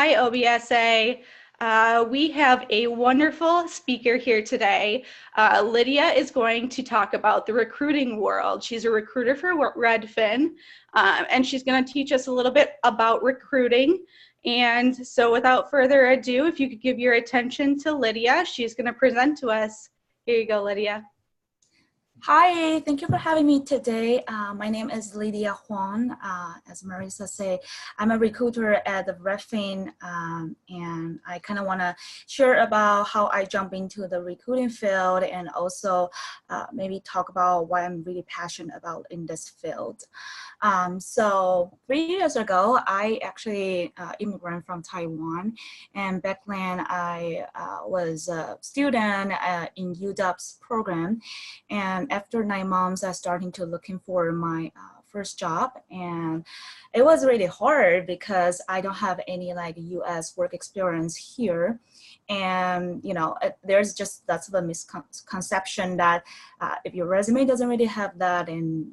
Hi, OBSA. We have a wonderful speaker here today. Lydia is going to talk about the recruiting world. She's a recruiter for Redfin, and she's going to teach us a little bit about recruiting. And so without further ado, if you could give your attention to Lydia, she's going to present to us. Here you go, Lydia. Hi, thank you for having me today. My name is Lydia Huang. As Marisa said, I'm a recruiter at the Redfin, and I kind of want to share about how I jump into the recruiting field and also maybe talk about why I'm really passionate about in this field. So 3 years ago, I actually immigrated from Taiwan, and back then I was a student in UW's program, and after 9 months, I started to looking for my first job, and it was really hard because I don't have any like U.S. work experience here, and there's just that's the misconception that if your resume doesn't really have that, and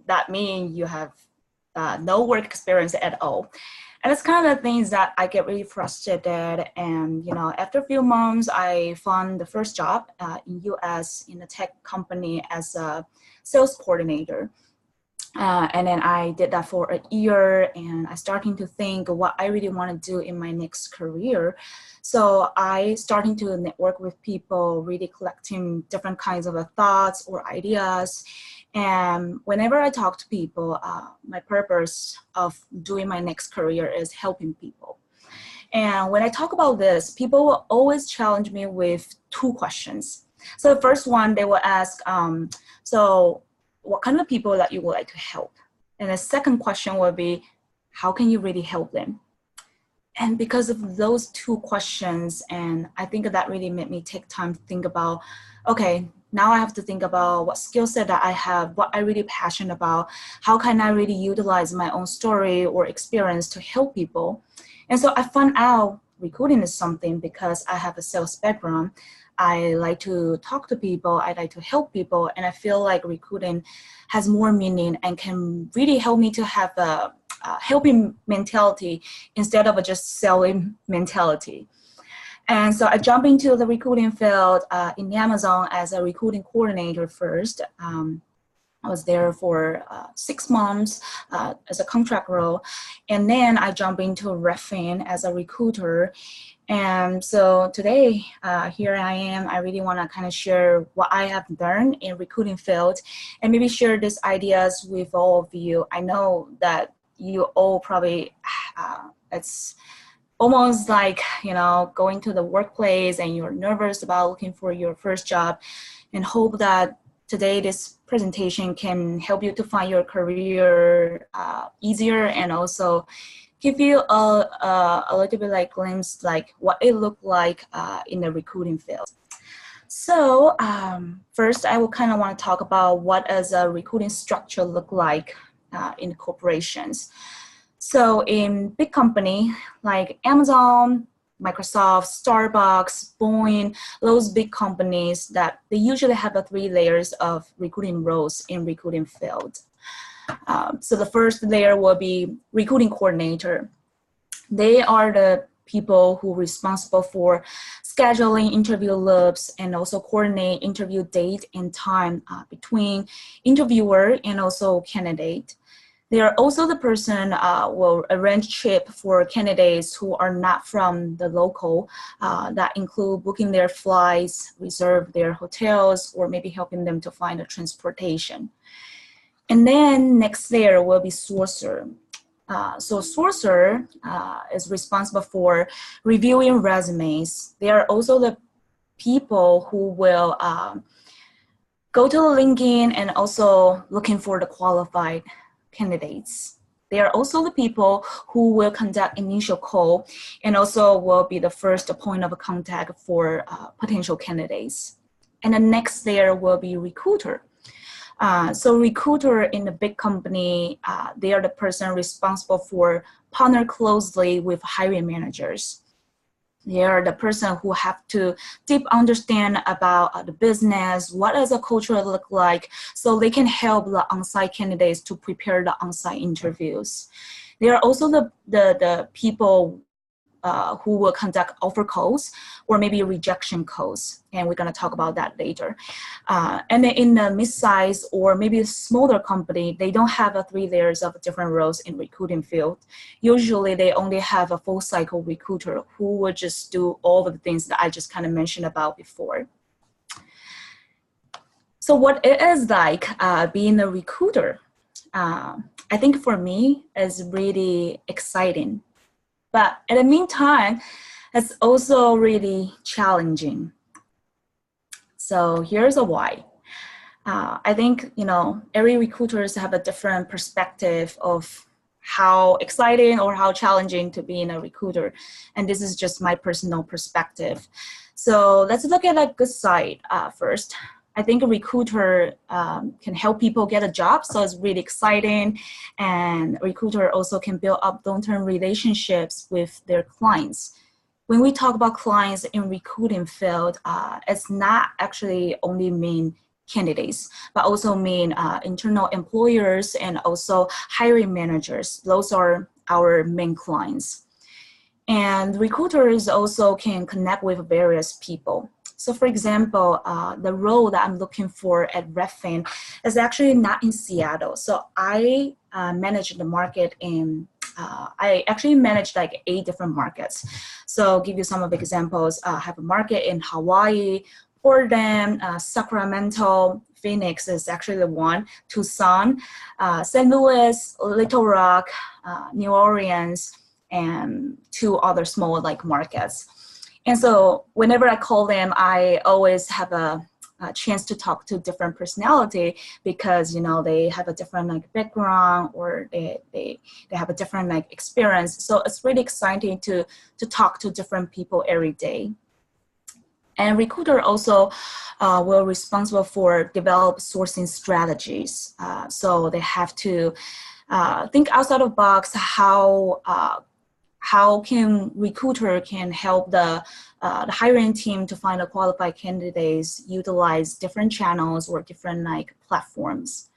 that means you have no work experience at all. And it's kind of the things that I get really frustrated. And, after a few months, I found the first job in US in a tech company as a sales coordinator. And then I did that for a year, and I starting to think what I really want to do in my next career. So I starting to network with people, really collecting different kinds of thoughts or ideas. And whenever I talk to people, my purpose of doing my next career is helping people. And when I talk about this, people will always challenge me with 2 questions. So the first one, they will ask, so what kind of people that you would like to help? And the second question will be, how can you really help them? And because of those 2 questions, and I think that really made me take time to think about, okay, now I have to think about what skill set that I have, what I really passionate about, how can I really utilize my own story or experience to help people. And so I found out recruiting is something because I have a sales background. I like to talk to people, I like to help people, and I feel like recruiting has more meaning and can really help me to have a helping mentality instead of a just selling mentality. And so I jumped into the recruiting field in Amazon as a recruiting coordinator first. I was there for 6 months as a contract role. And then I jumped into Redfin as a recruiter. And so today, here I am. I really want to kind of share what I have learned in recruiting field and maybe share these ideas with all of you. I know that you all probably, it's almost like, going to the workplace and you're nervous about looking for your first job, and hope that today this presentation can help you to find your career easier and also give you a little bit like glimpse like what it looked like in the recruiting field. So first I will kind of want to talk about what does a recruiting structure look like in corporations. So in big company like Amazon, Microsoft, Starbucks, Boeing, those big companies that they usually have 3 layers of recruiting roles in recruiting field. So the first layer will be recruiting coordinator. They are the people who are responsible for scheduling interview loops and also coordinate interview date and time between interviewer and also candidate. They are also the person will arrange trip for candidates who are not from the local. That include booking their flights, reserve their hotels, or maybe helping them to find a transportation. And then next layer will be sourcer. So sourcer is responsible for reviewing resumes. They are also the people who will go to LinkedIn and also looking for the qualified candidates. They are also the people who will conduct initial call and also will be the first point of contact for potential candidates. And the next layer will be recruiter. So recruiter in a big company, they are the person responsible for partner closely with hiring managers. They are the person who have to deep understand about the business, what does a culture look like, so they can help the on-site candidates to prepare the on-site interviews. They are also the people who will conduct offer calls or maybe rejection calls. And we're going to talk about that later. And then in a mid-size or maybe a smaller company, they don't have 3 layers of different roles in recruiting field. Usually they only have a full cycle recruiter who will just do all of the things that I just kind of mentioned about before. So what it is like being a recruiter, I think for me is really exciting. But at the meantime, it's also really challenging. So here's a why. I think, every recruiters have a different perspective of how exciting or how challenging to be in a recruiter. And this is just my personal perspective. So let's look at a good side first. I think a recruiter can help people get a job, so it's really exciting. And a recruiter also can build up long-term relationships with their clients. When we talk about clients in recruiting field, it's not actually only mean candidates, but also mean internal employers and also hiring managers. Those are our main clients. And recruiters also can connect with various people. So for example, the role that I'm looking for at Redfin is actually not in Seattle. So I manage the market in, I actually manage like 8 different markets. So I'll give you some of the examples. I have a market in Hawaii, Portland, Sacramento, Phoenix is actually the one, Tucson, St. Louis, Little Rock, New Orleans, and 2 other small like markets. And so whenever I call them, I always have a chance to talk to different personality because, they have a different like background or they have a different like experience. So it's really exciting to talk to different people every day. And recruiter also will responsible for develop sourcing strategies. So they have to think outside of the box how can recruiter can help the hiring team to find a qualified candidates, utilize different channels or different like platforms.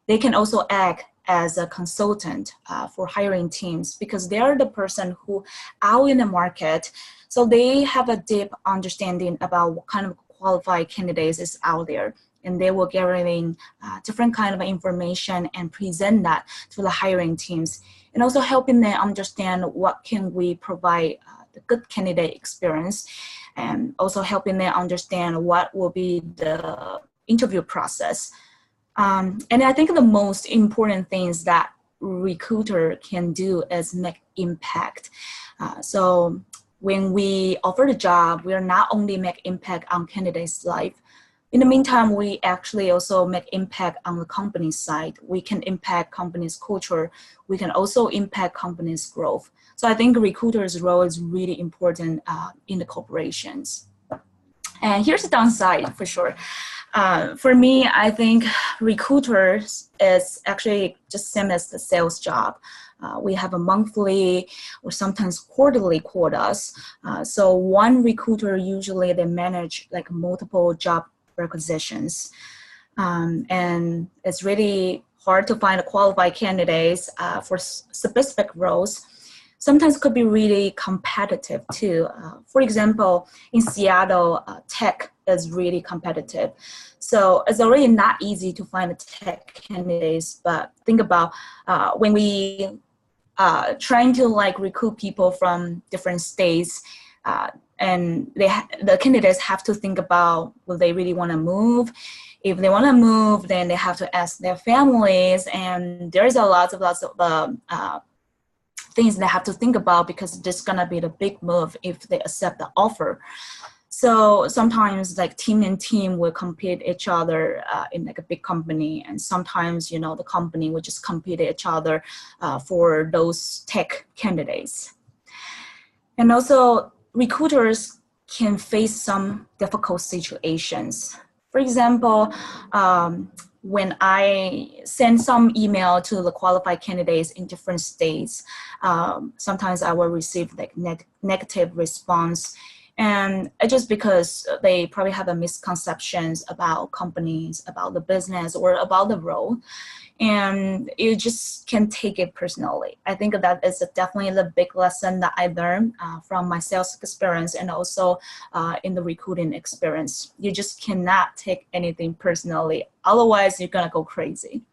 They can also act as a consultant for hiring teams because they are the person who out in the market. So they have a deep understanding about what kind of qualified candidates is out there. And they will gathering different kind of information and present that to the hiring teams. And also helping them understand what can we provide the good candidate experience, and also helping them understand what will be the interview process. And I think the most important things that recruiter can do is make impact. So when we offer the job, we are not only make impact on candidate's life. In the meantime, we actually also make impact on the company side. We can impact company's culture. We can also impact company's growth. So I think recruiter's role is really important in the corporations. And here's the downside for sure. For me, I think recruiters is actually just same as the sales job. We have a monthly or sometimes quarterly quotas. So one recruiter usually they manage like multiple job requisitions. And it's really hard to find qualified candidates for specific roles. Sometimes could be really competitive too. For example, in Seattle, tech is really competitive. So it's already not easy to find tech candidates, but think about when we trying to like recruit people from different states, and the candidates have to think about will they really want to move. If they want to move, then they have to ask their families, and there's lots of things they have to think about because this is gonna be the big move if they accept the offer. So sometimes like team and team will compete each other in like a big company, and sometimes the company will just compete each other for those tech candidates. And also recruiters can face some difficult situations. For example, when I send some email to the qualified candidates in different states, sometimes I will receive like negative response. And just because they probably have a misconceptions about companies, about the business, or about the role, and you just can take it personally. I think that is definitely the big lesson that I learned from my sales experience and also in the recruiting experience. You just cannot take anything personally, otherwise you're gonna go crazy.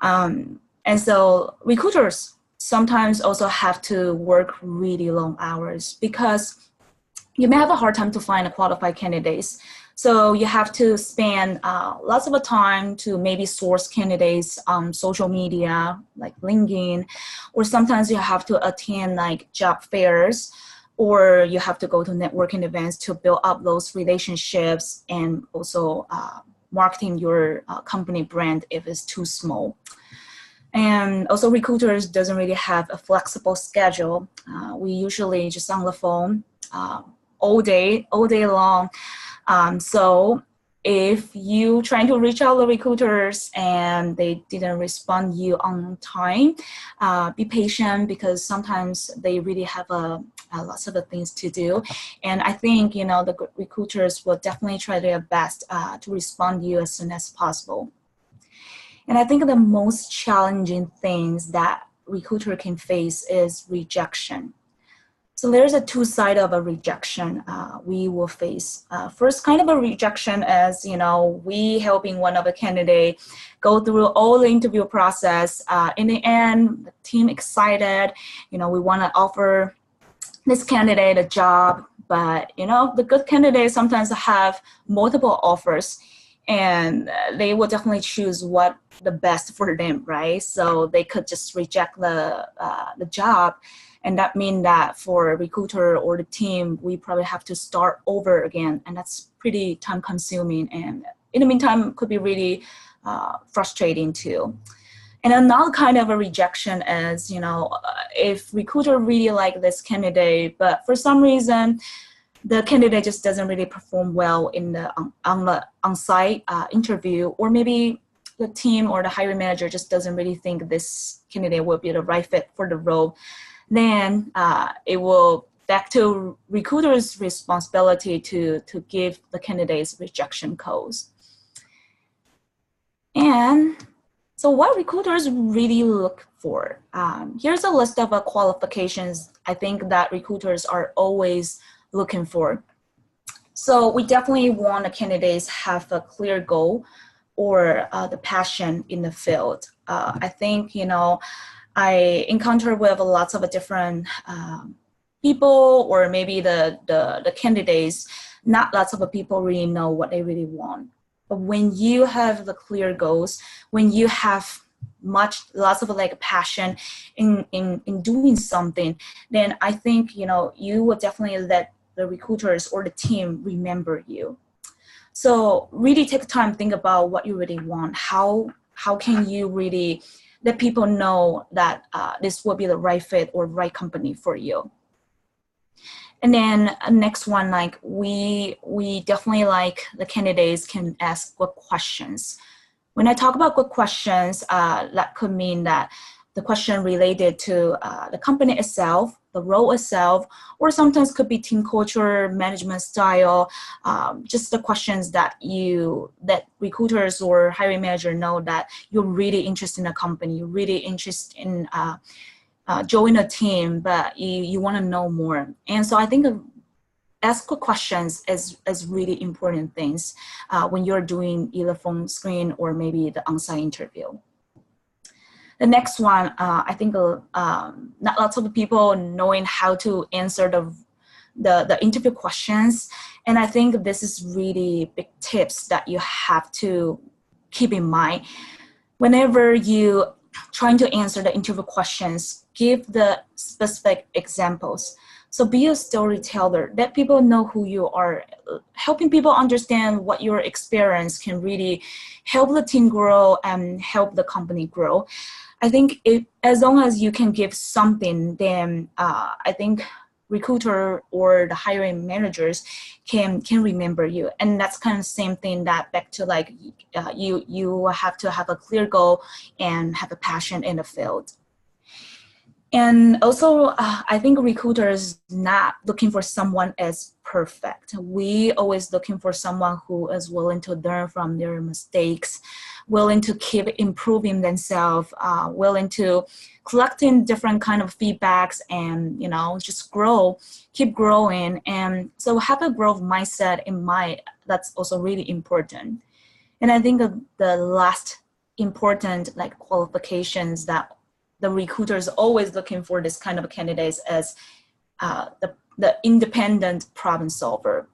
And so recruiters sometimes also have to work really long hours because you may have a hard time to find qualified candidates. So you have to spend lots of time to maybe source candidates on social media, like LinkedIn, or sometimes you have to attend like job fairs, or you have to go to networking events to build up those relationships and also marketing your company brand if it's too small. And also recruiters doesn't really have a flexible schedule. We usually just on the phone all day long. So if you trying to reach out the recruiters and they didn't respond you on time, be patient because sometimes they really have lots of things to do. And I think, the recruiters will definitely try their best to respond to you as soon as possible. And I think the most challenging things that recruiter can face is rejection. So there's a two side of a rejection we will face. First kind of a rejection is, we helping one of the candidate go through all the interview process. In the end, the team excited, we want to offer this candidate a job, but the good candidates sometimes have multiple offers and they will definitely choose what the best for them, right? So they could just reject the job. And that means that for a recruiter or the team, we probably have to start over again. And that's pretty time consuming. And in the meantime, it could be really frustrating too. And another kind of a rejection is, if recruiter really like this candidate, but for some reason, the candidate just doesn't really perform well in the on-site interview, or maybe the team or the hiring manager just doesn't really think this candidate will be the right fit for the role, then it will back to recruiter's responsibility to give the candidates rejection codes. And so what recruiters really look for? Here's a list of qualifications I think that recruiters are always looking for. So we definitely want the candidates have a clear goal or the passion in the field. I think, I encounter with lots of different people, or maybe the candidates, not lots of people really know what they really want. But when you have the clear goals, when you have lots of passion in doing something, then I think, you will definitely let the recruiters or the team remember you. So really take time, think about what you really want. How can you really let people know that this will be the right fit or right company for you? And then next one, we definitely the candidates can ask good questions. When I talk about good questions, that could mean that the question related to the company itself, the role itself, or sometimes could be team culture, management style, just the questions that recruiters or hiring manager know that you're really interested in a company, you're really interested in join a team, but you want to know more. And so I think ask good questions is really important things when you're doing either phone screen or maybe the on-site interview. The next one, I think not lots of people knowing how to answer the interview questions. And I think this is really big tips that you have to keep in mind. Whenever you trying to answer the interview questions, give the specific examples. So be a storyteller, let people know who you are. Helping people understand what your experience can really help the team grow and help the company grow. I think as long as you can give something, then I think recruiter or the hiring managers can remember you. And that's kind of the same thing that back to you have to have a clear goal and have a passion in the field. And also, I think recruiters not looking for someone as perfect. We always looking for someone who is willing to learn from their mistakes, willing to keep improving themselves, willing to collecting different kind of feedbacks and, just keep growing. And so have a growth mindset in mind. That's also really important. And I think the last important qualifications that the recruiters always looking for this kind of candidates is the independent problem solver.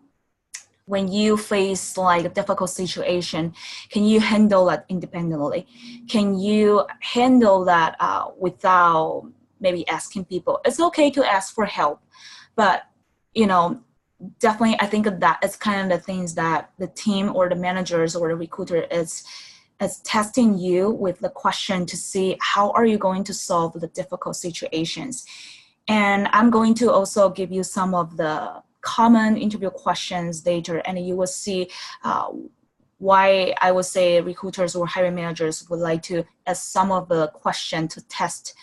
When you face a difficult situation, can you handle that independently? Can you handle that without maybe asking people? It's okay to ask for help, but definitely I think that is kind of the things that the team or the managers or the recruiter is testing you with the question to see how are you going to solve the difficult situations. And I'm going to also give you some of the common interview questions later, and you will see why I would say recruiters or hiring managers would like to ask some of the questions to test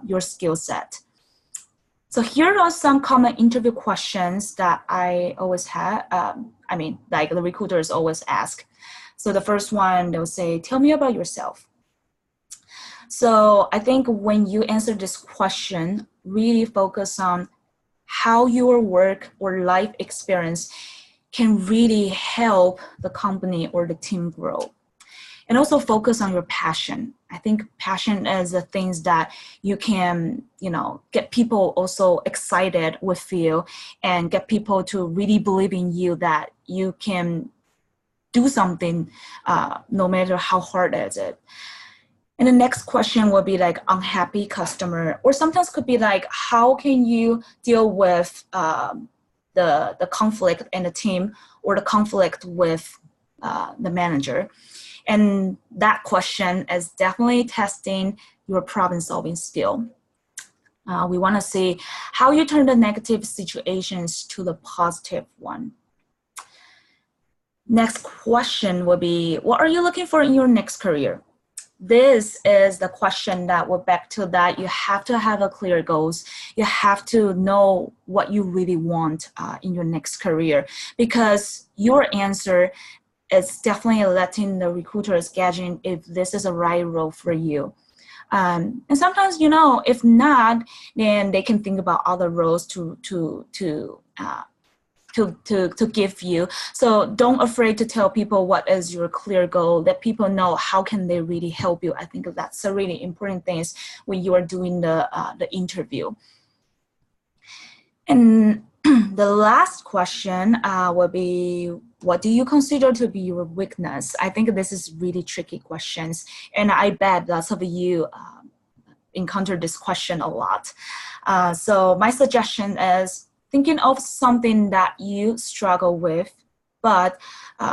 your skill set. So here are some common interview questions that I always have. The recruiters always ask. So the first one, they'll say, tell me about yourself. So I think when you answer this question, really focus on how your work or life experience can really help the company or the team grow. And also focus on your passion. I think passion is the things that you can, get people also excited with you and get people to really believe in you that you can do something no matter how hard is it. And the next question will be unhappy customer, or sometimes could be how can you deal with the conflict in the team or the conflict with the manager. And that question is definitely testing your problem-solving skill. We want to see how you turn the negative situations to the positive one. Next question will be, what are you looking for in your next career? This is the question that will back to that. You have to have a clear goals. You have to know what you really want in your next career, because your answer is definitely letting the recruiters gauging if this is a right role for you. And sometimes, if not, then they can think about other roles to give you. So don't afraid to tell people what is your clear goal, let people know how can they really help you. I think that's a really important thing when you are doing the interview. And the last question will be, what do you consider to be your weakness? I think this is really tricky questions, and I bet lots of you encounter this question a lot. So my suggestion is thinking of something that you struggle with, but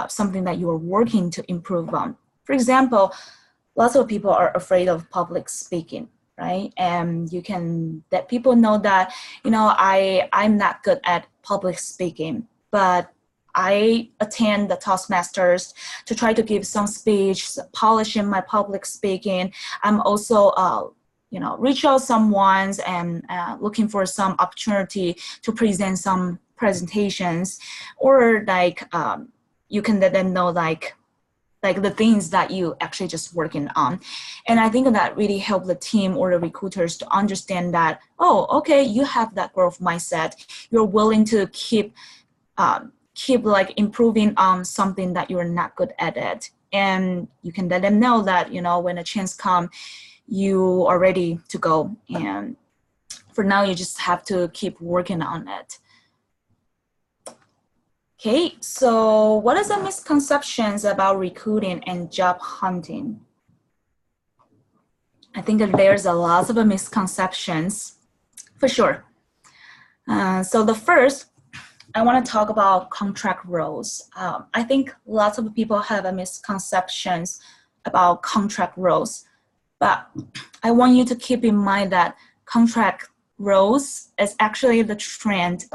something that you are working to improve on. For example, lots of people are afraid of public speaking, right? And you can let people know that, I'm not good at public speaking, but I attend the Toastmasters to try to give some speech, polishing my public speaking. I'm also reach out someone and looking for some opportunity to present some presentations, or you can let them know the things that you actually just working on. And I think that really helped the team or the recruiters to understand that, oh, okay, you have that growth mindset. You're willing to keep improving on something that you're not good at it. And you can let them know that, when a chance comes, you are ready to go. And for now, you just have to keep working on it. Okay, so what are the misconceptions about recruiting and job hunting? I think that there's a lot of misconceptions, for sure. So the first, I want to talk about contract roles. I think lots of people have a misconceptions about contract roles, but I want you to keep in mind that contract roles is actually the trend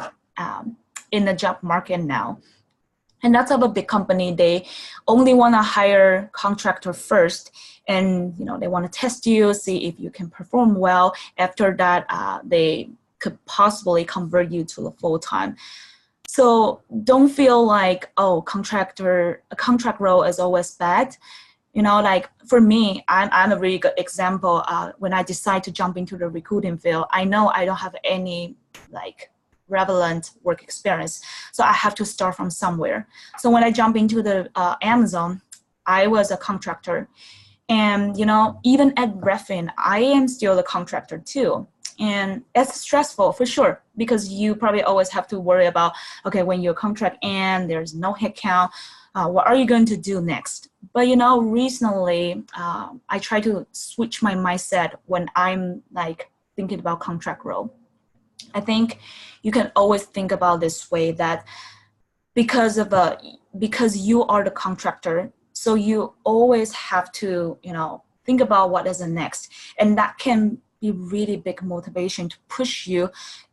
in the job market now. And that's of a big company. They only want to hire contractor first, and they want to test you, see if you can perform well. After that, they could possibly convert you to a full-time. So don't feel like, oh, a contract role is always bad. You know, like for me, I'm a really good example. When I decide to jump into the recruiting field, I know I don't have any like relevant work experience, so I have to start from somewhere. So when I jump into the Amazon, I was a contractor, and you know, even at Redfin, I am still a contractor too. And it's stressful for sure, because you probably always have to worry about, okay, when your contract ends, there's no headcount, what are you going to do next? But you know, recently, I try to switch my mindset when I'm like thinking about contract role. I think you can always think about this way, that because you are the contractor, so you always have to, you know, think about what is the next, and that can be really big motivation to push you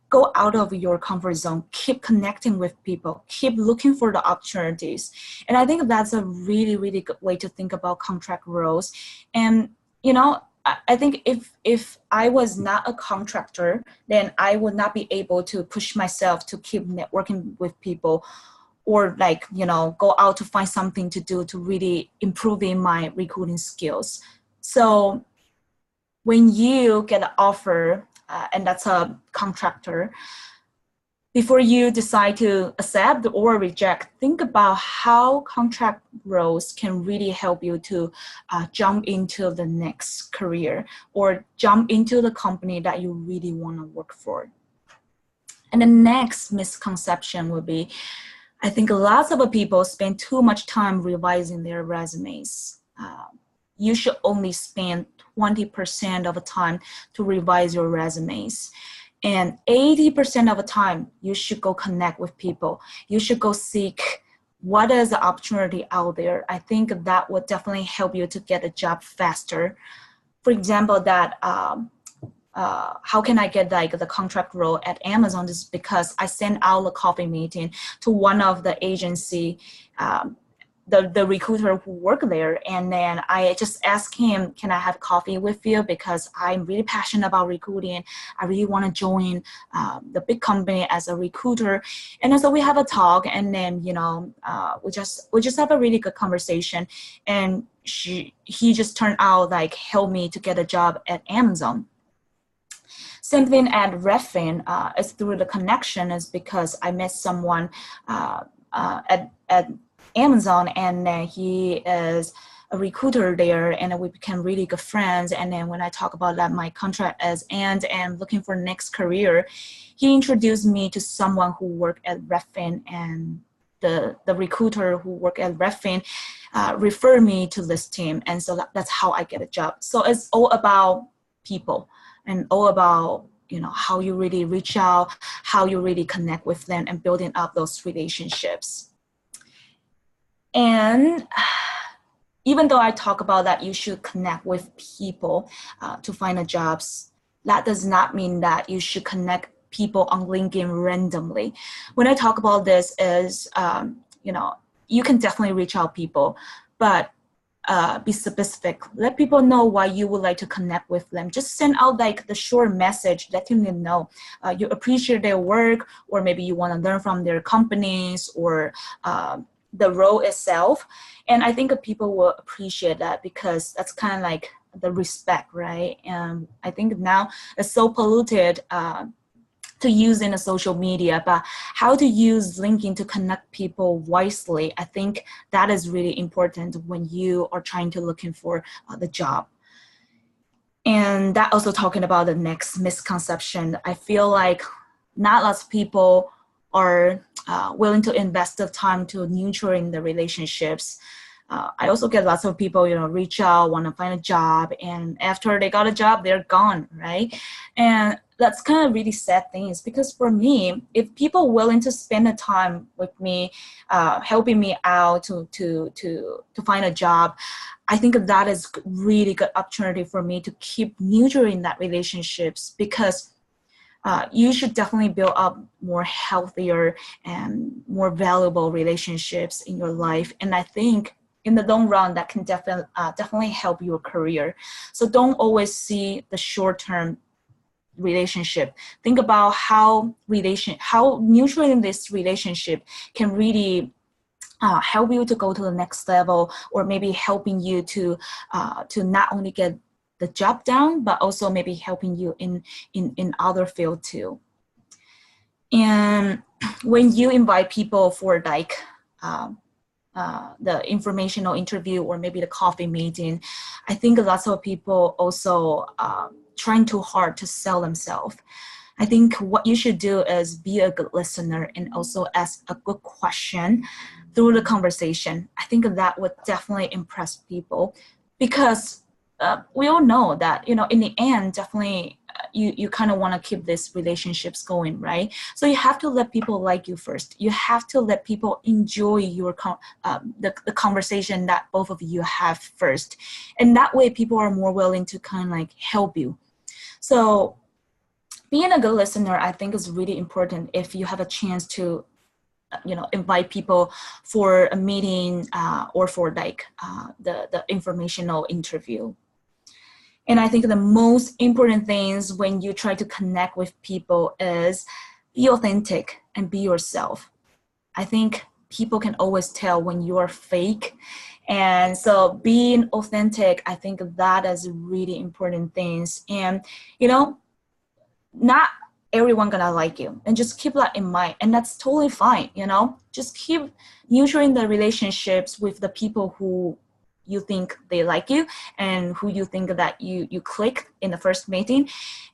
go out of your comfort zone, keep connecting with people, keep looking for the opportunities. And I think that's a really, really good way to think about contract roles. And you know, I think if I was not a contractor, then I would not be able to push myself to keep networking with people, or like, you know, go out to find something to do to really improving my recruiting skills. So when you get an offer, and that's a contractor, before you decide to accept or reject, think about how contract roles can really help you to jump into the next career, or jump into the company that you really want to work for. And the next misconception would be, I think lots of people spend too much time revising their resumes. You should only spend 20% of the time to revise your resumes. And 80% of the time, you should go connect with people. You should go seek what is the opportunity out there. I think that would definitely help you to get a job faster. For example, that how can I get like the contract role at Amazon? This is because I sent out a coffee meeting to one of the agency, the recruiter who worked there, and then I just asked him, can I have coffee with you, because I'm really passionate about recruiting. I really want to join the big company as a recruiter. And so we have a talk, and then you know, we just have a really good conversation, and he just turned out like help me to get a job at Amazon. Same thing at Redfin, is through the connection, is because I met someone at Amazon, and he is a recruiter there, and we became really good friends. And then when I talk about that my contract is end and looking for next career, he introduced me to someone who worked at Redfin, and the recruiter who worked at Redfin referred me to this team, and so that's how I get a job. So it's all about people, and all about, you know, how you really reach out, how you really connect with them, and building up those relationships. And even though I talk about that you should connect with people to find a jobs, that does not mean that you should connect people on LinkedIn randomly. When I talk about this is, you know, you can definitely reach out people, but be specific. Let people know why you would like to connect with them. Just send out like the short message, letting them know you appreciate their work, or maybe you want to learn from their companies, or the role itself. And I think people will appreciate that, because that's kind of like the respect, right? And I think now it's so polluted to use in a social media, but how to use LinkedIn to connect people wisely, I think that is really important when you are trying to looking for the job. And that also talking about the next misconception, I feel like not lots of people are willing to invest the time to nurturing the relationships. I also get lots of people, you know, reach out, want to find a job, and after they got a job, they're gone, right? And that's kind of really sad things, because for me, if people willing to spend the time with me, helping me out to find a job, I think that is really good opportunity for me to keep nurturing that relationships, because you should definitely build up more healthier and more valuable relationships in your life. And I think in the long run, that can definitely help your career. So don't always see the short-term relationship. Think about how nurturing this relationship can really help you to go to the next level, or maybe helping you to not only get the job done, but also maybe helping you in other field too. And when you invite people for like the informational interview or maybe the coffee meeting, I think lots of people also trying too hard to sell themselves. I think what you should do is be a good listener and also ask a good question through the conversation. I think that would definitely impress people, because we all know that, in the end, definitely you kind of want to keep these relationships going, right? So you have to let people like you first. You have to let people enjoy your the conversation that both of you have first. And that way people are more willing to kind of like help you. So being a good listener, I think, is really important if you have a chance to invite people for a meeting or for like the informational interview. And I think the most important things when you try to connect with people is be authentic and be yourself. I think people can always tell when you are fake. And so being authentic, I think that is really important things. And, not everyone gonna like you, and just keep that in mind. And that's totally fine, just keep nurturing the relationships with the people who you think they like you and who you think that you click in the first meeting.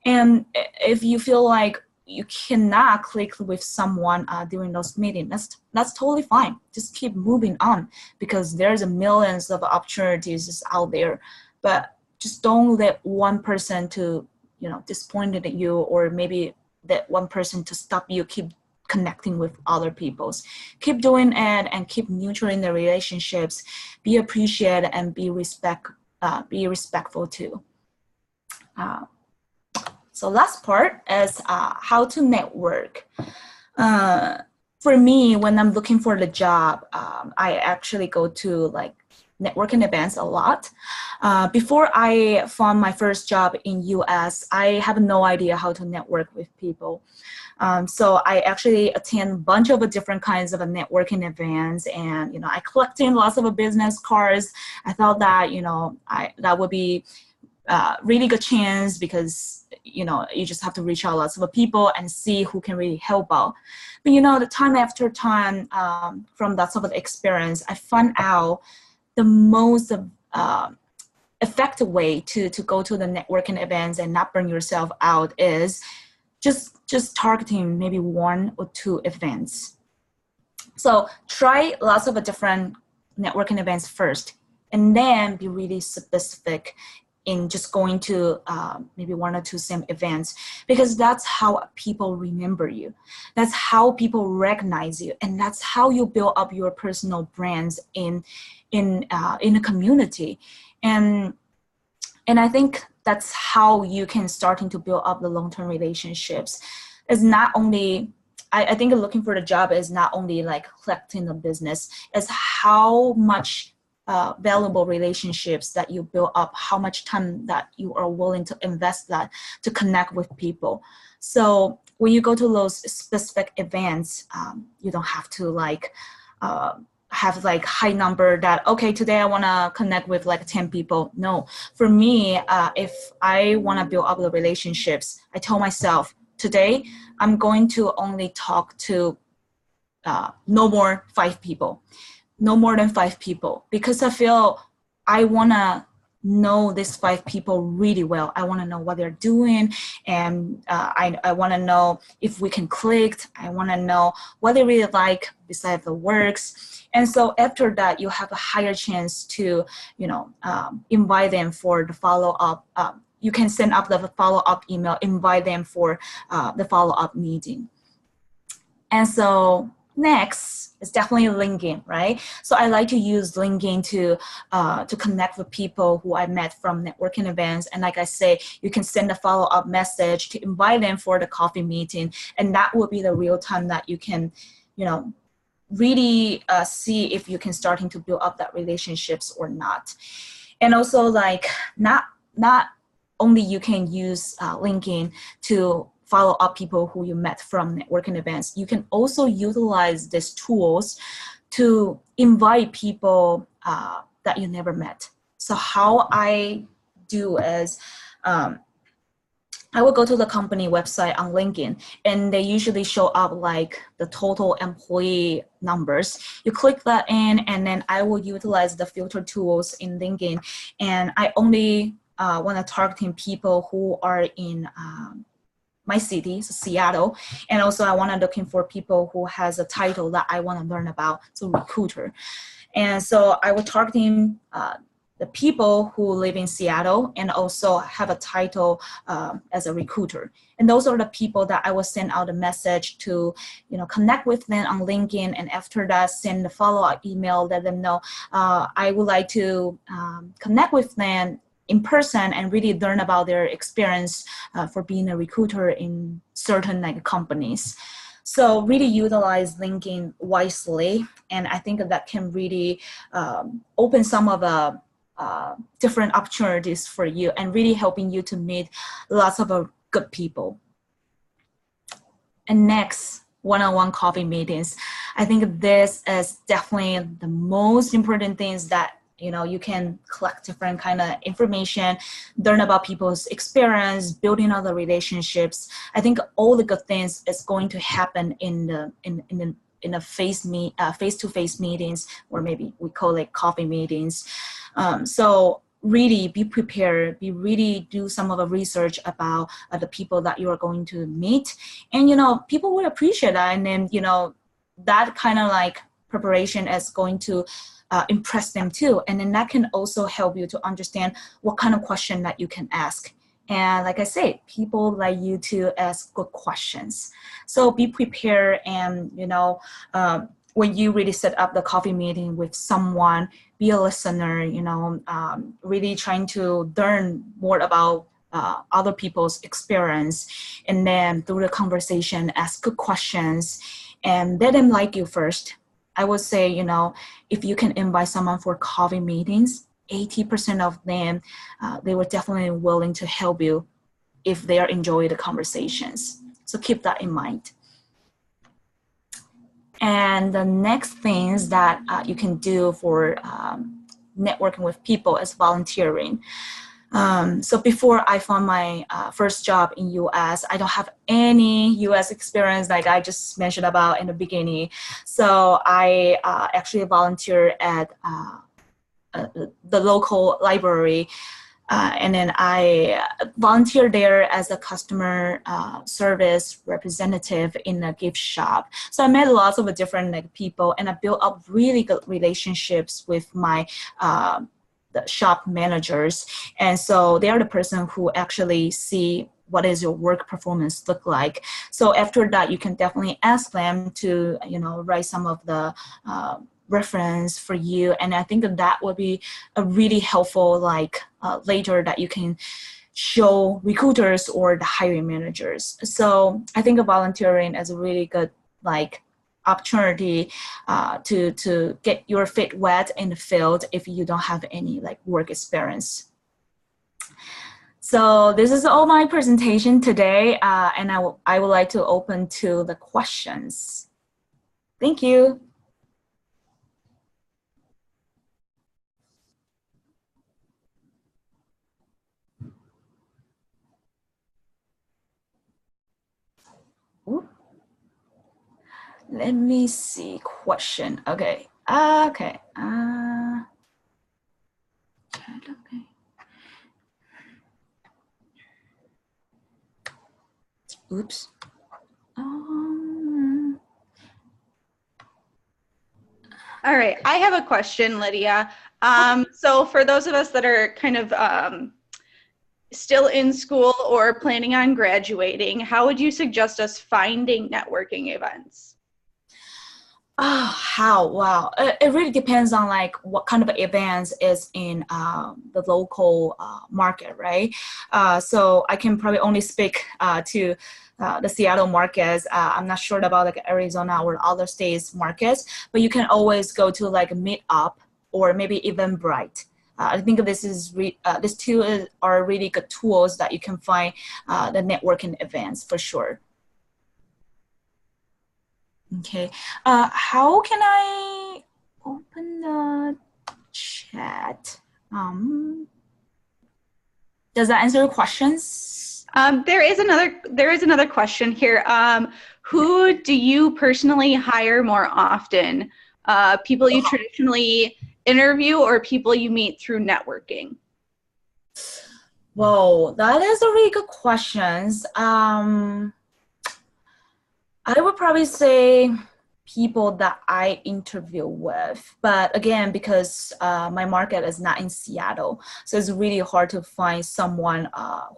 And if you feel like you cannot click with someone during those meetings, that's totally fine. Just keep moving on, because there's millions of opportunities out there. But just don't let one person to disappointed at you, or maybe that one person to stop you keep connecting with other peoples. Keep doing it and keep nurturing the relationships. Be appreciated and be respectful too. So last part is how to network. For me, when I'm looking for the job, I actually go to like networking events a lot. Before I found my first job in US, I have no idea how to network with people. So I actually attend a bunch of different kinds of networking events, and I collected lots of business cards. I thought that that would be really good chance, because you just have to reach out lots of people and see who can really help out. But the time after time, from that sort of experience, I found out the most effective way to go to the networking events and not burn yourself out is just targeting maybe 1 or 2 events. So try lots of different networking events first, and then be really specific in just going to maybe 1 or 2 same events, because that's how people remember you. That's how people recognize you, and that's how you build up your personal brands in a community. And I think that's how you can starting to build up the long-term relationships. It's not only, I think looking for the job is not only like collecting the business, it's how much valuable relationships that you build up, how much time that you are willing to invest that to connect with people. So when you go to those specific events, you don't have to like have like high number that, okay, today I want to connect with like 10 people. No, for me, if I want to build up the relationships, I tell myself today I'm going to only talk to no more 5 people, no more than 5 people, because I feel I want to know these 5 people really well. I want to know what they're doing, and I want to know if we can click. I want to know what they really like besides the works. And so after that, you have a higher chance to, invite them for the follow-up. You can send up the follow-up email, invite them for the follow-up meeting. And so next is definitely LinkedIn, right? So I like to use LinkedIn to connect with people who I met from networking events. And like I say, you can send a follow-up message to invite them for the coffee meeting. And that will be the real time that you can, really see if you can starting to build up that relationships or not. And also like not only you can use LinkedIn to follow up people who you met from networking events. You can also utilize these tools to invite people that you never met. So how I do is I will go to the company website on LinkedIn, and they usually show up like the total employee numbers. You click that in, and then I will utilize the filter tools in LinkedIn, and I only want to target people who are in my city, so Seattle, and also I want to looking for people who has a title that I want to learn about, so recruiter. And so I was targeting the people who live in Seattle and also have a title as a recruiter. And those are the people that I will send out a message to, connect with them on LinkedIn, and after that send a follow-up email, let them know I would like to connect with them in person and really learn about their experience for being a recruiter in certain companies. So really utilize LinkedIn wisely, and I think that can really open some of the different opportunities for you and really helping you to meet lots of good people. And next, one-on-one coffee meetings. I think this is definitely the most important things that you can collect different kind of information, learn about people's experience, building other relationships. I think all the good things is going to happen in the face-to-face meetings, or maybe we call it coffee meetings. So really be prepared, really do some of the research about the people that you are going to meet, and people will appreciate that, and then that kind of preparation is going to impress them too. And then that can also help you to understand what kind of question that you can ask. And like I say, people like you to ask good questions. So be prepared, and when you really set up the coffee meeting with someone, be a listener, really trying to learn more about other people's experience, and then through the conversation, ask good questions and let them like you first. I would say, if you can invite someone for coffee meetings, 80% of them, they were definitely willing to help you if they are enjoying the conversations. So keep that in mind. And the next things that you can do for networking with people is volunteering. So before I found my first job in US, I don't have any US experience like I just mentioned about in the beginning. So I actually volunteer at the local library. And then I volunteered there as a customer service representative in a gift shop. So I met lots of different people, and I built up really good relationships with my the shop managers. And so they are the person who actually see what is your work performance look like. So after that, you can definitely ask them to, write some of the reference for you. And I think that would be a really helpful, later that you can show recruiters or the hiring managers. So I think volunteering is a really good, opportunity to get your feet wet in the field if you don't have any work experience. So this is all my presentation today, and I would like to open to the questions. Thank you. Ooh. Let me see, question, okay. Okay. Okay. Oops. All right, I have a question, Lydia. So for those of us that are kind of still in school or planning on graduating, how would you suggest us finding networking events? How? Wow. It really depends on what kind of events is in the local market, right? So I can probably only speak to the Seattle markets. I'm not sure about Arizona or other states markets, but you can always go to Meetup or maybe Eventbrite. I think these two are really good tools that you can find the networking events for sure. Okay, how can I open the chat? Does that answer your questions? There is another question here. Who do you personally hire more often? People you traditionally interview or people you meet through networking? Whoa, that is a really good question. I would probably say people that I interview with, but again, because my market is not in Seattle, so it's really hard to find someone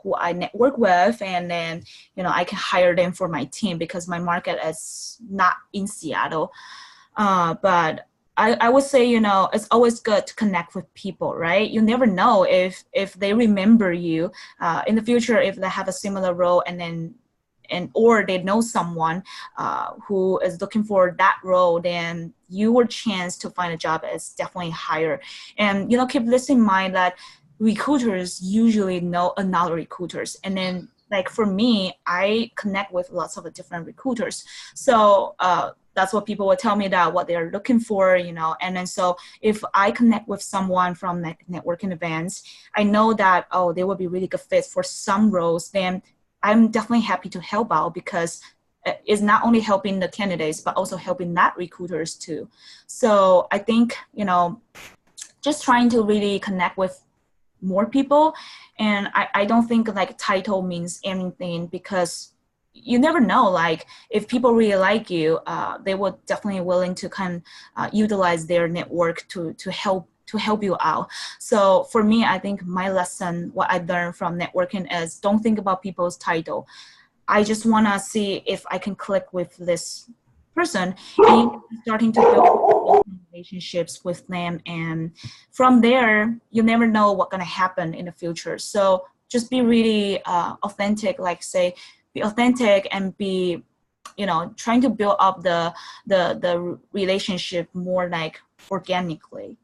who I network with, and then I can hire them for my team because my market is not in Seattle. But I would say, it's always good to connect with people, right? You never know if they remember you in the future, if they have a similar role, or they know someone who is looking for that role, then your chance to find a job is definitely higher. And keep this in mind that recruiters usually know another recruiters, and then like for me, I connect with lots of different recruiters, so that's what people will tell me that what they're looking for, and then so if I connect with someone from networking events, I know that, oh, they will be really good fit for some roles, then I'm definitely happy to help out because it's not only helping the candidates, but also helping that recruiters too. So I think, just trying to really connect with more people. And I don't think like title means anything because you never know, like if people really like you, they will definitely willing to utilize their network to help you out. So for me, I think my lesson, what I learned from networking is don't think about people's title. I just want to see if I can click with this person and starting to build relationships with them. And from there, you never know what's going to happen in the future. So just be really authentic, be authentic and be, trying to build up the relationship more like organically.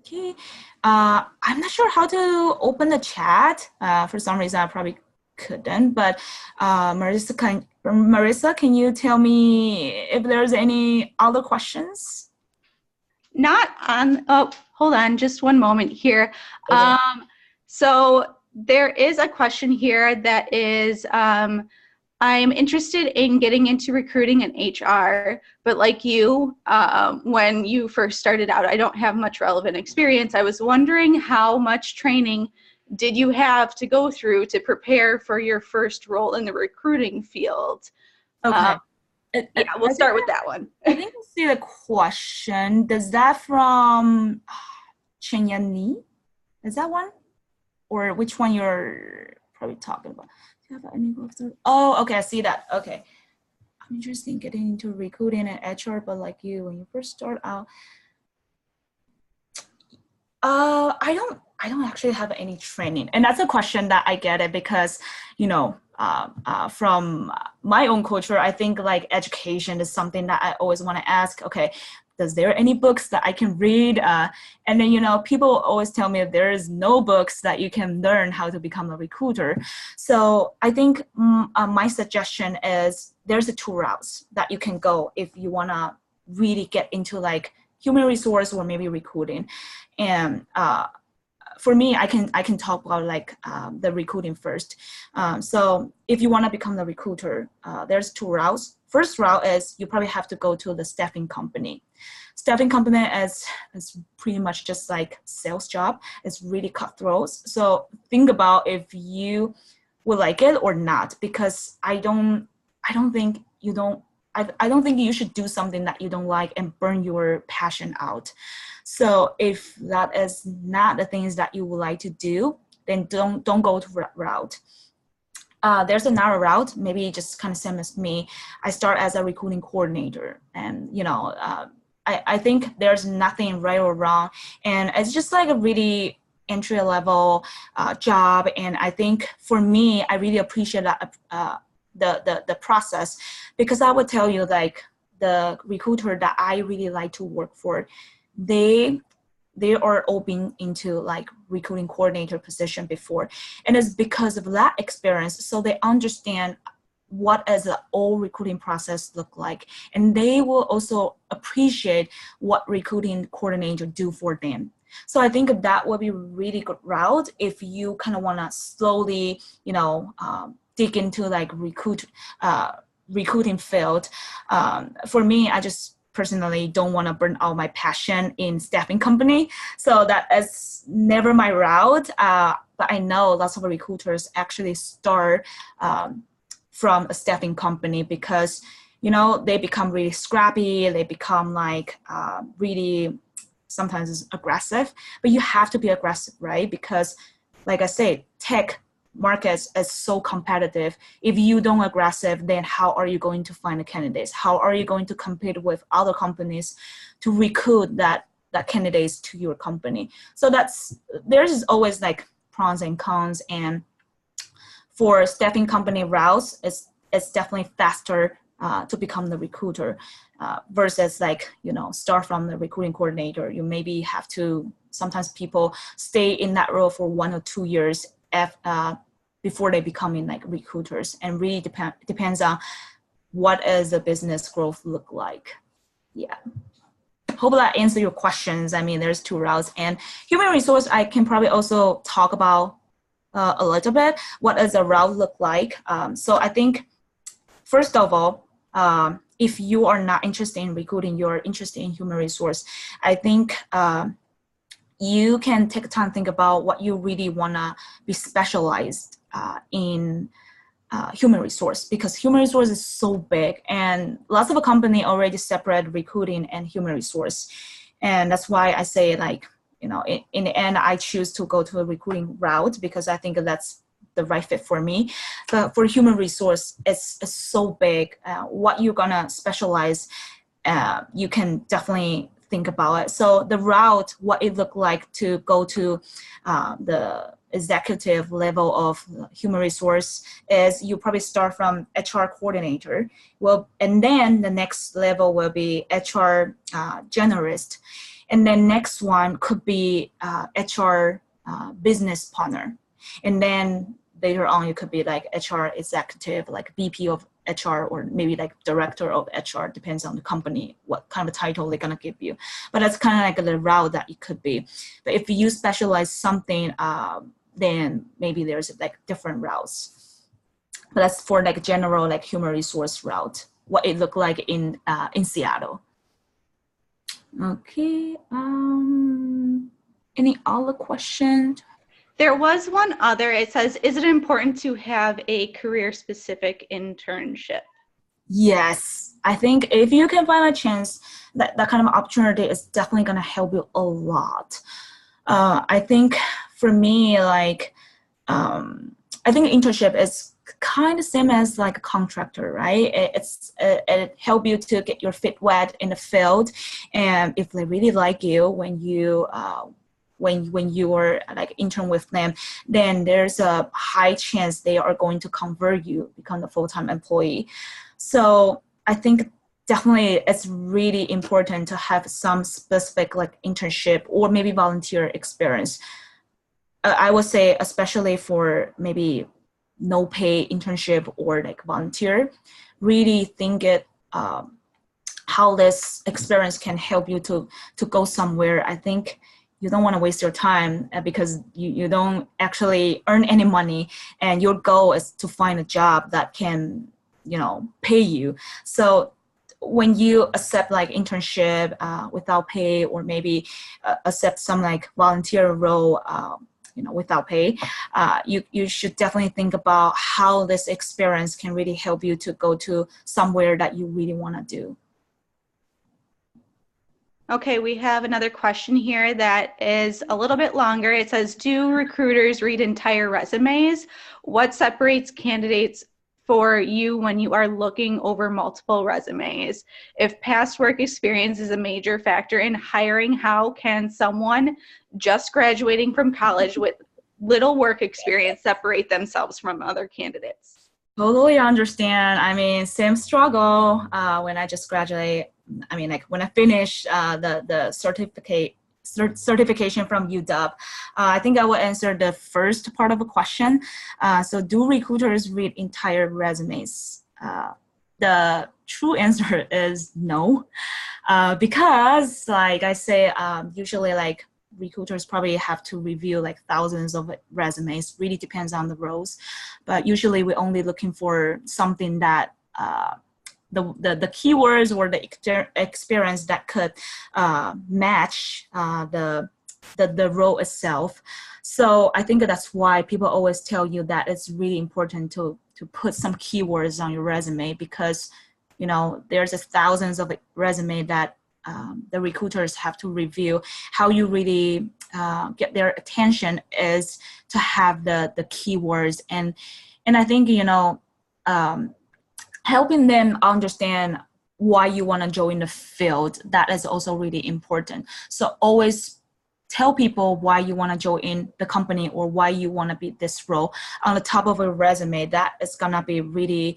Okay, I'm not sure how to open the chat. For some reason, I probably couldn't. But Marissa, can you tell me if there's any other questions? Not on. Oh, hold on, just one moment here. Okay. So there is a question here that is. I'm interested in getting into recruiting and HR, but like you, when you first started out, I don't have much relevant experience. I was wondering how much training did you have to go through to prepare for your first role in the recruiting field? Okay. Yeah, we'll start with that one. I think I see the question. Does that from Chen Yan Li? Is that one? Or which one you're probably talking about? Do you have any Oh, okay, I see that. Okay. I'm interested in getting into recruiting and HR, but like you, when you first start out, I don't actually have any training, and that's a question that I get it because, from my own culture, I think like education is something that I always want to ask. Okay, does there any books that I can read? And then people always tell me there is no books that you can learn how to become a recruiter. So I think my suggestion is there's two routes that you can go if you want to really get into like human resource or maybe recruiting. And for me, I can talk about like the recruiting first. So if you want to become the recruiter, there's two routes. First route is you probably have to go to the staffing company. Staffing company is pretty much just like sales job. It's really cutthroat. So think about if you would like it or not, because I don't think you should do something that you don't like and burn your passion out. So if that is not the things that you would like to do, then don't go to that route. There's another route, maybe just kind of same as me. I start as a recruiting coordinator, and I think there's nothing right or wrong, and it's just like a really entry level job. And I think for me, I really appreciate that the process, because I would tell you like the recruiter that I really like to work for, they are all been into like recruiting coordinator position before, and it's because of that experience, so they understand what is the whole recruiting process look like, and they will also appreciate what recruiting coordinator do for them. So I think that would be a really good route if you kind of want to slowly, dig into like recruiting field. For me, I just personally don't want to burn out my passion in staffing company, so that is never my route. But I know lots of recruiters actually start from a staffing company because they become really scrappy, they become like really sometimes aggressive, but you have to be aggressive, right? Because like I say, tech markets is so competitive. If you don't aggressive, then how are you going to find the candidates? How are you going to compete with other companies to recruit that candidates to your company? So there's always like pros and cons, and for staffing company routes, it's definitely faster to become the recruiter versus like, start from the recruiting coordinator. You maybe have to, sometimes people stay in that role for 1 or 2 years before they becoming like recruiters, and really depends on what is the business growth look like. Yeah. Hope that answers your questions. I mean, there's 2 routes, and human resource, I can probably also talk about a little bit. What does a route look like? So I think, first of all, if you are not interested in recruiting, you're interested in human resource, I think you can take time to think about what you really want to be specialized in human resource, because human resource is so big and lots of a company already separate recruiting and human resource. And that's why I say, like, in the end, I choose to go to a recruiting route because I think that's the right fit for me. But for human resource, it's so big. What you're gonna specialize, you can definitely think about it. So the route, what it looked like to go to the executive level of human resource is you probably start from HR coordinator. Well, and then the next level will be HR generalist. And then next one could be HR business partner. And then later on, you could be like HR executive, like VP of HR, or maybe like director of HR, depends on the company, what kind of title they're gonna give you. But that's kind of like the route that it could be. But if you specialize something, then maybe there's like different routes. But that's for like general like human resource route, what it looked like in Seattle. Okay, any other questions? There was one other. It says, is it important to have a career-specific internship? Yes, I think if you can find a chance, that kind of opportunity is definitely going to help you a lot. I think for me, like, I think internship is kind of same as like a contractor, right? It help you to get your feet wet in the field, and if they really like you when you when you are like intern with them, then there's a high chance they are going to convert you, become a full-time employee. So I think definitely it's really important to have some specific like internship or maybe volunteer experience. I would say especially for maybe no pay internship or like volunteer, really think it how this experience can help you to go somewhere. I think you don't want to waste your time because you don't actually earn any money, and your goal is to find a job that can, pay you. So when you accept like internship without pay, or maybe accept some like volunteer role without pay, you should definitely think about how this experience can really help you to go to somewhere that you really want to do. Okay, we have another question here that is a little bit longer. It says, do recruiters read entire resumes? What separates candidates for you when you are looking over multiple resumes? If past work experience is a major factor in hiring, how can someone just graduating from college with little work experience separate themselves from other candidates? Totally understand. I mean, same struggle when I just graduated I mean, like when I finish the certification from UW, I think I will answer the first part of the question. So do recruiters read entire resumes? The true answer is no, because like I say, usually like recruiters probably have to review like thousands of resumes. Really depends on the roles, but usually we're only looking for something that the keywords or the experience that could match the role itself. So I think that's why people always tell you that it's really important to put some keywords on your resume, because you know there's thousands of resume that the recruiters have to review. How you really get their attention is to have the keywords, and I think helping them understand why you want to join the field, that is also really important. So always tell people why you want to join the company or why you want to be this role on the top of a resume. That is gonna be really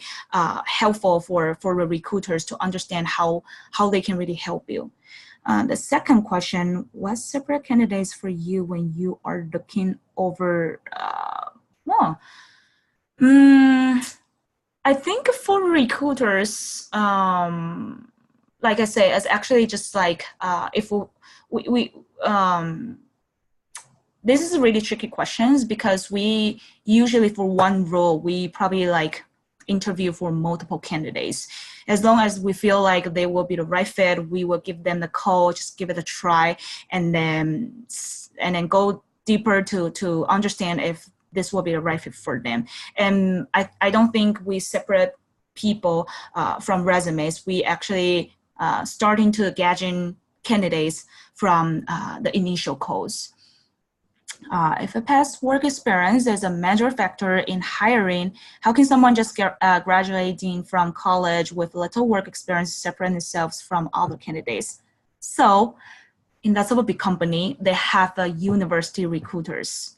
helpful for the recruiters to understand how they can really help you. The second question, what separate candidates for you when you are looking over I think for recruiters, like I say, it's actually just like if we this is really tricky questions, because we usually for one role we probably like interview for multiple candidates. As long as we feel like they will be the right fit, we will give them the call, just give it a try, and then go deeper to understand if this will be the right fit for them. And I don't think we separate people from resumes. We actually starting to gauging candidates from the initial calls. If a past work experience is a major factor in hiring, how can someone just graduating from college with little work experience separate themselves from other candidates? So in that sort of big company, they have university recruiters.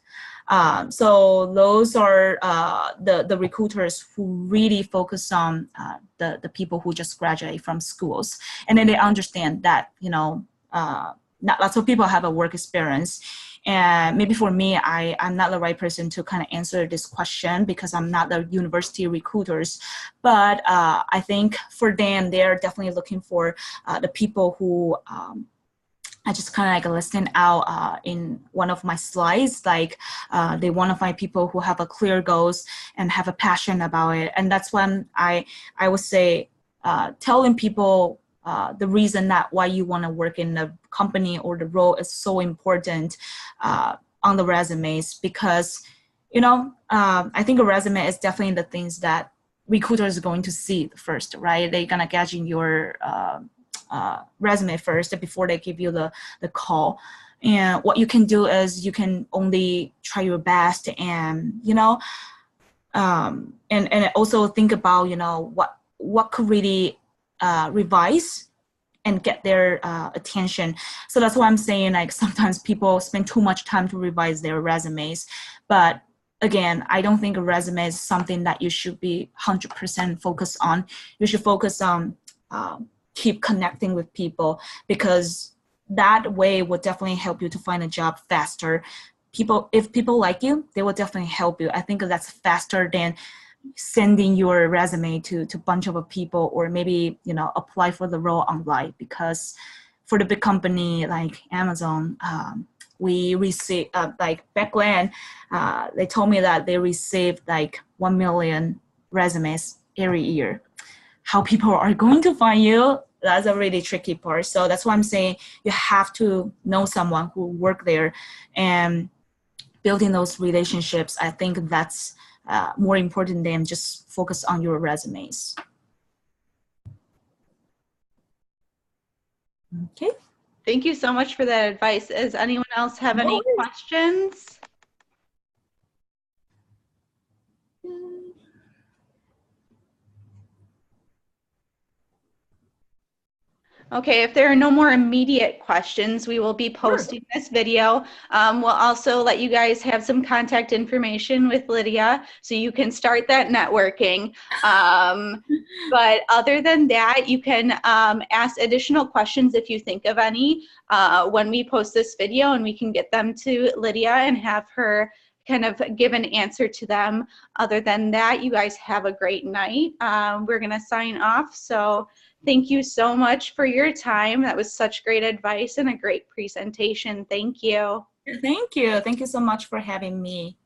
So those are the recruiters who really focus on the people who just graduate from schools. And then they understand that, not lots of people have a work experience. And maybe for me, I'm not the right person to kind of answer this question because I'm not the university recruiters. But I think for them, they're definitely looking for the people who I just kind of like listing out in one of my slides, like they want to find people who have a clear goals and have a passion about it. And that's when I would say telling people the reason that why you want to work in the company or the role is so important on the resumes, because I think a resume is definitely the things that recruiters are going to see first, right? They're gonna gauge in your resume first before they give you the call. And what you can do is you can only try your best, and and also think about what could really revise and get their attention. So that's why I'm saying, like, sometimes people spend too much time to revise their resumes. But again, I don't think a resume is something that you should be 100% focused on. You should focus on keep connecting with people, because that way will definitely help you to find a job faster. If people like you, they will definitely help you. I think that's faster than sending your resume to a bunch of people, or maybe apply for the role online. Because for the big company like Amazon, we receive like back when they told me that they received like 1 million resumes every year. How people are going to find you, that's a really tricky part. So that's why I'm saying you have to know someone who worked there, and building those relationships, I think that's more important than just focus on your resumes. Okay. Thank you so much for that advice. Does anyone else have any questions? Okay, if there are no more immediate questions, we will be Sure. posting this video. We'll also let you guys have some contact information with Lydia so you can start that networking. But other than that, you can ask additional questions if you think of any when we post this video, and we can get them to Lydia and have her kind of give an answer to them. Other than that, you guys have a great night. We're going to sign off. So thank you so much for your time. That was such great advice and a great presentation. Thank you. Thank you. Thank you so much for having me.